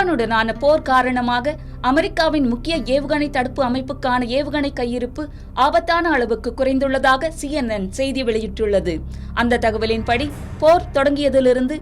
ஈரானுடனான போர் காரணமாக அமெரிக்காவின் முக்கிய ஏவுகணை தடுப்பு அமைப்புக்கான ஏவுகணை கையிருப்பு ஆபத்தான அளவுக்கு குறைந்துள்ளதாக CNN செய்தி வெளியிட்டுள்ளது. அந்த தகவலின்படி போர் தொடங்கியதிலிருந்து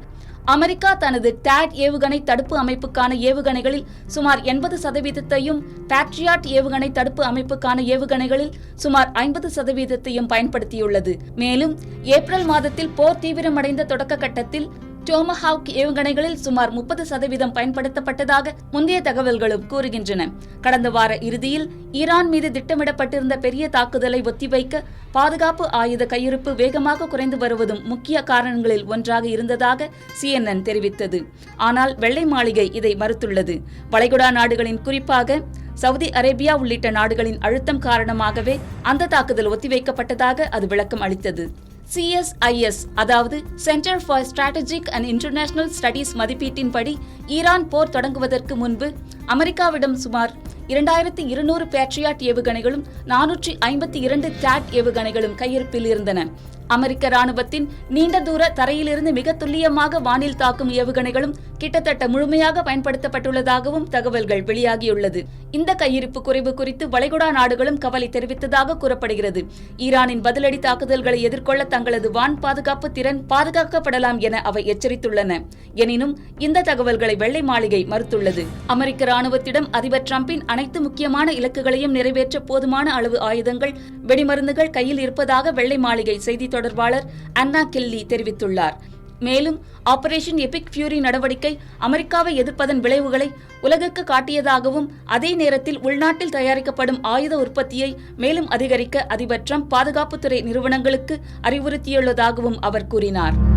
அமெரிக்கா தனது THAAD ஏவுகணை தடுப்பு அமைப்புக்கான ஏவுகணைகளில் சுமார் 80%, பேட்ரியாட் ஏவுகணை தடுப்பு அமைப்புக்கான ஏவுகணைகளில் சுமார் 50% பயன்படுத்தியுள்ளது. மேலும் ஏப்ரல் மாதத்தில் போர் தீவிரமடைந்த தொடக்க கட்டத்தில் டோமஹாக் ஏவுகணைகளில் சுமார் 30% பயன்படுத்தப்பட்டதாக முந்தைய தகவல்களும் கூறுகின்றன. கடந்த வார இறுதியில் ஈரான் மீது திட்டமிடப்பட்டிருந்த பெரிய தாக்குதலை ஒத்திவைக்க பாதுகாப்பு ஆயுத கையிருப்பு வேகமாக குறைந்து வருவதும் முக்கிய காரணங்களில் ஒன்றாக இருந்ததாக CNN தெரிவித்தது. ஆனால் வெள்ளை மாளிகை இதை மறுத்துள்ளது. வளைகுடா நாடுகளின், குறிப்பாக சவுதி அரேபியா உள்ளிட்ட நாடுகளின் அழுத்தம் காரணமாகவே அந்த தாக்குதல் ஒத்திவைக்கப்பட்டதாக அது விளக்கம் அளித்தது. CSIS அதாவது centre for strategic and international studies மதிப்பீட்டின்படி ஈரான் போர் தொடங்குவதற்கு முன்பு அமெரிக்காவிடம் சுமார் 2200 பேட்ரியாட் ஏவுகணைகளும் 452 THAAD ஏவுகணைகளும் கையிருப்பில் இருந்தன. அமெரிக்க ராணுவத்தின் நீண்ட தூர தரையிலிருந்து மிக துல்லியமாக வானில் தாக்கும் ஏவுகணைகளும் கிட்டத்தட்ட முழுமையாக பயன்படுத்தப்பட்டுள்ளதாகவும் தகவல்கள் வெளியாகியுள்ளது. இந்த கையிருப்பு குறைவு குறித்து வளைகுடா நாடுகளும் கவலை தெரிவித்ததாக கூறப்படுகிறது. ஈரானின் பதிலடி தாக்குதல்களை எதிர்கொள்ள தங்களது வான் பாதுகாப்பு திறன் பாதுகாக்கப்படலாம் என அவை எச்சரித்துள்ளன. எனினும் இந்த தகவல்களை வெள்ளை மாளிகை மறுத்துள்ளது. அமெரிக்க ராணுவத்திடம் அதிபர் டிரம்பின் அனைத்து முக்கியமான இலக்குகளையும் நிறைவேற்ற போதுமான அளவு ஆயுதங்கள், வெடிமருந்துகள் கையில் இருப்பதாக வெள்ளை மாளிகை செய்தி தொடர்பாளர் அன்னா கெல்லி தெரிவித்துள்ளார். மேலும் ஆபரேஷன் எபிக் ஃபியூரி நடவடிக்கை அமெரிக்காவை எதிர்ப்பதன் விளைவுகளை உலகுக்கு காட்டியதாகவும், அதே நேரத்தில் உள்நாட்டில் தயாரிக்கப்படும் ஆயுத உற்பத்தியை மேலும் அதிகரிக்க அதிபர் டிரம்ப் பாதுகாப்புத்துறை நிறுவனங்களுக்கு அறிவுறுத்தியுள்ளதாகவும் அவர் கூறினார்.